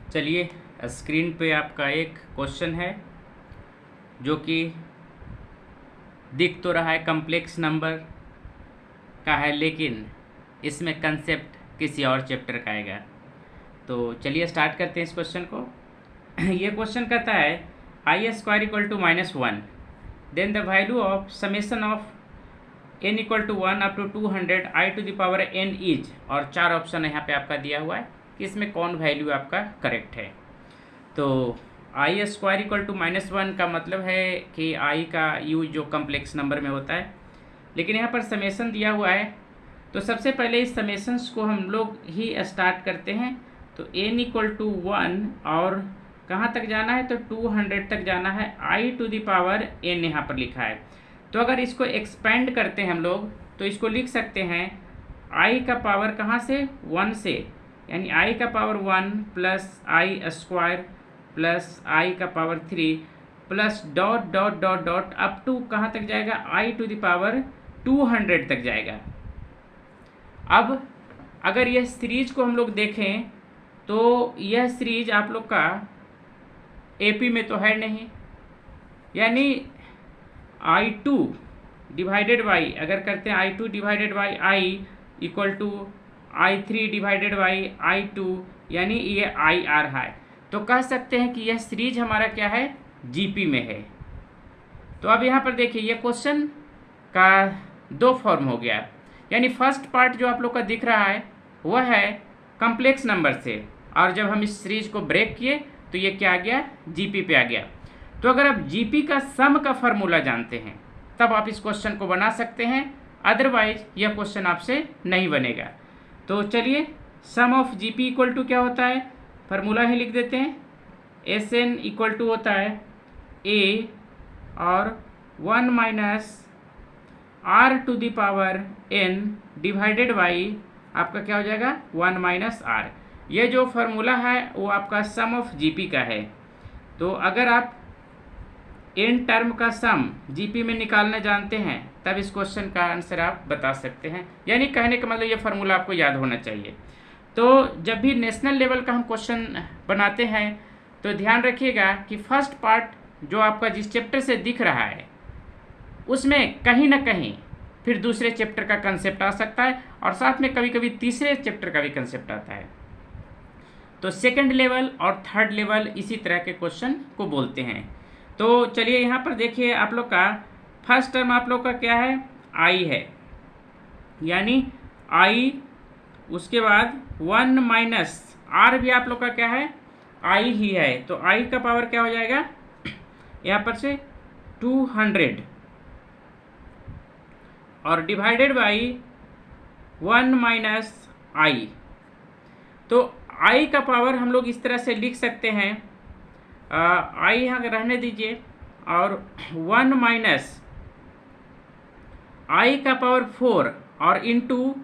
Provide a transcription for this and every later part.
चलिए, स्क्रीन पे आपका एक क्वेश्चन है जो कि दिख तो रहा है कम्प्लेक्स नंबर का है, लेकिन इसमें कंसेप्ट किसी और चैप्टर का आएगा। तो चलिए स्टार्ट करते हैं इस क्वेश्चन को। ये क्वेश्चन कहता है i square equal to -1, then the value of summation of n equal to 1 up to 200 i to the power n is, और 4 ऑप्शन यहाँ पे आपका दिया हुआ है कि इसमें कौन वैल्यू आपका करेक्ट है। तो आई स्क्वायर इक्वल टू -1 का मतलब है कि आई का यूज जो कम्प्लेक्स नंबर में होता है, लेकिन यहाँ पर समेसन दिया हुआ है। तो सबसे पहले इस समेशंस को हम लोग ही स्टार्ट करते हैं। तो n इक्वल टू 1 और कहाँ तक जाना है, तो 200 तक जाना है। आई टू द पावर n यहाँ पर लिखा है। तो अगर इसको एक्सपेंड करते हैं हम लोग तो इसको लिख सकते हैं i का पावर कहाँ से, 1 से, यानी i का power 1 plus I square plus i का power 3 plus dot dot dot dot up to कहाँ तक जाएगा, i टू द पावर 200 तक जाएगा। अब अगर यह सीरीज को हम लोग देखें तो यह सीरीज आप लोग का AP में तो है नहीं, यानी I2 डिवाइडेड बाई, अगर करते हैं I2 divided by I equal to I3 divided by I2, यानी ये IR है। तो कह सकते हैं कि यह सीरीज हमारा क्या है, GP में है। तो अब यहाँ पर देखिए ये क्वेश्चन का दो फॉर्म हो गया, यानी फर्स्ट पार्ट जो आप लोग का दिख रहा है वह है कम्प्लेक्स नंबर से, और जब हम इस सीरीज को ब्रेक किए तो ये क्या आ गया, GP पे आ गया। तो अगर आप GP का सम का फार्मूला जानते हैं तब आप इस क्वेश्चन को बना सकते हैं, अदरवाइज यह क्वेश्चन आपसे नहीं बनेगा। तो चलिए, सम ऑफ GP इक्वल टू क्या होता है, फार्मूला ही लिख देते हैं। SN इक्वल टू होता है A और 1 minus R to the power N divided by आपका क्या हो जाएगा, 1 माइनस R। ये जो फार्मूला है वो आपका सम ऑफ GP का है। तो अगर आप n टर्म का सम GP में निकालना जानते हैं तब इस क्वेश्चन का आंसर आप बता सकते हैं, यानी कहने का मतलब ये फार्मूला आपको याद होना चाहिए। तो जब भी नेशनल लेवल का हम क्वेश्चन बनाते हैं तो ध्यान रखिएगा कि फर्स्ट पार्ट जो आपका जिस चैप्टर से दिख रहा है उसमें कहीं ना कहीं फिर दूसरे चैप्टर का कंसेप्ट आ सकता है, और साथ में कभी कभी तीसरे चैप्टर का भी कंसेप्ट आता है। तो सेकंड लेवल और थर्ड लेवल इसी तरह के क्वेश्चन को बोलते हैं। तो चलिए यहाँ पर देखिए, आप लोग का फर्स्ट टर्म आप लोग का क्या है, आई है, यानी आई, उसके बाद 1 माइनस आर भी आप लोग का क्या है, आई ही है। तो आई का पावर क्या हो जाएगा यहाँ पर से 200 और डिवाइडेड बाई 1 माइनस आई। तो आई का पावर हम लोग इस तरह से लिख सकते हैं, आई यहाँ रहने दीजिए, और 1 माइनस आई का पावर 4 और इंटू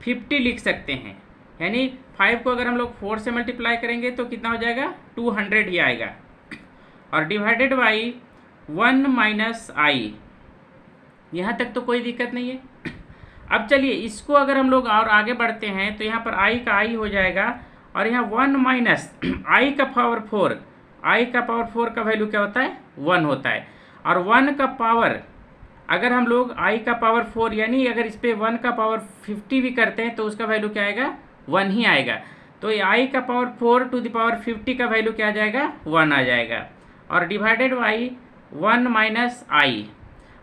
50 लिख सकते हैं, यानी 5 को अगर हम लोग 4 से मल्टीप्लाई करेंगे तो कितना हो जाएगा, 200 ही आएगा, और डिवाइडेड बाई 1 माइनस आई। यहाँ तक तो कोई दिक्कत नहीं है। अब चलिए इसको अगर हम लोग और आगे बढ़ते हैं तो यहाँ पर आई का आई हो जाएगा, और यहाँ 1 माइनस आई का पावर 4, आई का पावर 4 का वैल्यू क्या होता है, 1 होता है, और 1 का पावर अगर हम लोग आई का पावर 4, यानी अगर इस पर 1 का पावर 50 भी करते हैं तो उसका वैल्यू क्या आएगा, 1 ही आएगा। तो ये आई का पावर 4 टू द पावर 50 का वैल्यू क्या आ जाएगा, 1 आ जाएगा, और डिवाइडेड बाई 1 माइनस आई।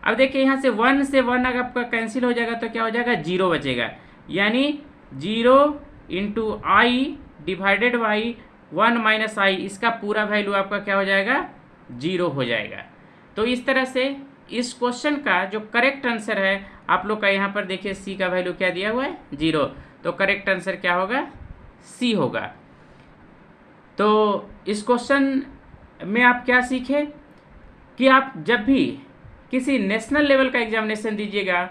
अब देखिए यहाँ से 1 से 1 अगर आपका कैंसिल हो जाएगा तो क्या हो जाएगा, 0 बचेगा, यानी 0 into i divided by 1 minus i, इसका पूरा वैल्यू आपका क्या हो जाएगा, 0 हो जाएगा। तो इस तरह से इस क्वेश्चन का जो करेक्ट आंसर है आप लोग का यहाँ पर देखिए सी का वैल्यू क्या दिया हुआ है, 0। तो करेक्ट आंसर क्या होगा, सी होगा। तो इस क्वेश्चन में आप क्या सीखे कि आप जब भी किसी नेशनल लेवल का एग्जामिनेशन दीजिएगा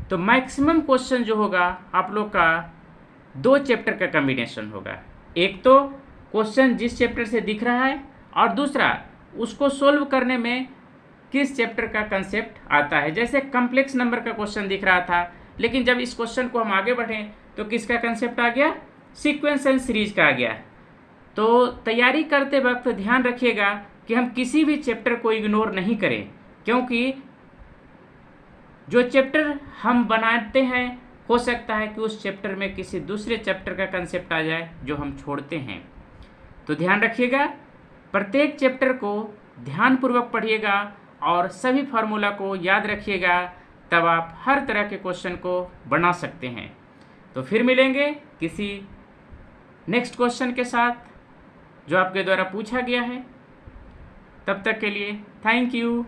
तो मैक्सिमम क्वेश्चन जो होगा आप लोग का 2 चैप्टर का कॉम्बिनेशन होगा। एक तो क्वेश्चन जिस चैप्टर से दिख रहा है, और दूसरा उसको सोल्व करने में किस चैप्टर का कंसेप्ट आता है। जैसे कम्प्लेक्स नंबर का क्वेश्चन दिख रहा था, लेकिन जब इस क्वेश्चन को हम आगे बढ़ें तो किसका कंसेप्ट आ गया, सीक्वेंस एंड सीरीज कहा गया। तो तैयारी करते वक्त ध्यान रखिएगा कि हम किसी भी चैप्टर को इग्नोर नहीं करें, क्योंकि जो चैप्टर हम बनाते हैं हो सकता है कि उस चैप्टर में किसी दूसरे चैप्टर का कंसेप्ट आ जाए जो हम छोड़ते हैं। तो ध्यान रखिएगा, प्रत्येक चैप्टर को ध्यानपूर्वक पढ़िएगा और सभी फार्मूला को याद रखिएगा, तब आप हर तरह के क्वेश्चन को बना सकते हैं। तो फिर मिलेंगे किसी नेक्स्ट क्वेश्चन के साथ जो आपके द्वारा पूछा गया है। तब तक के लिए थैंक यू।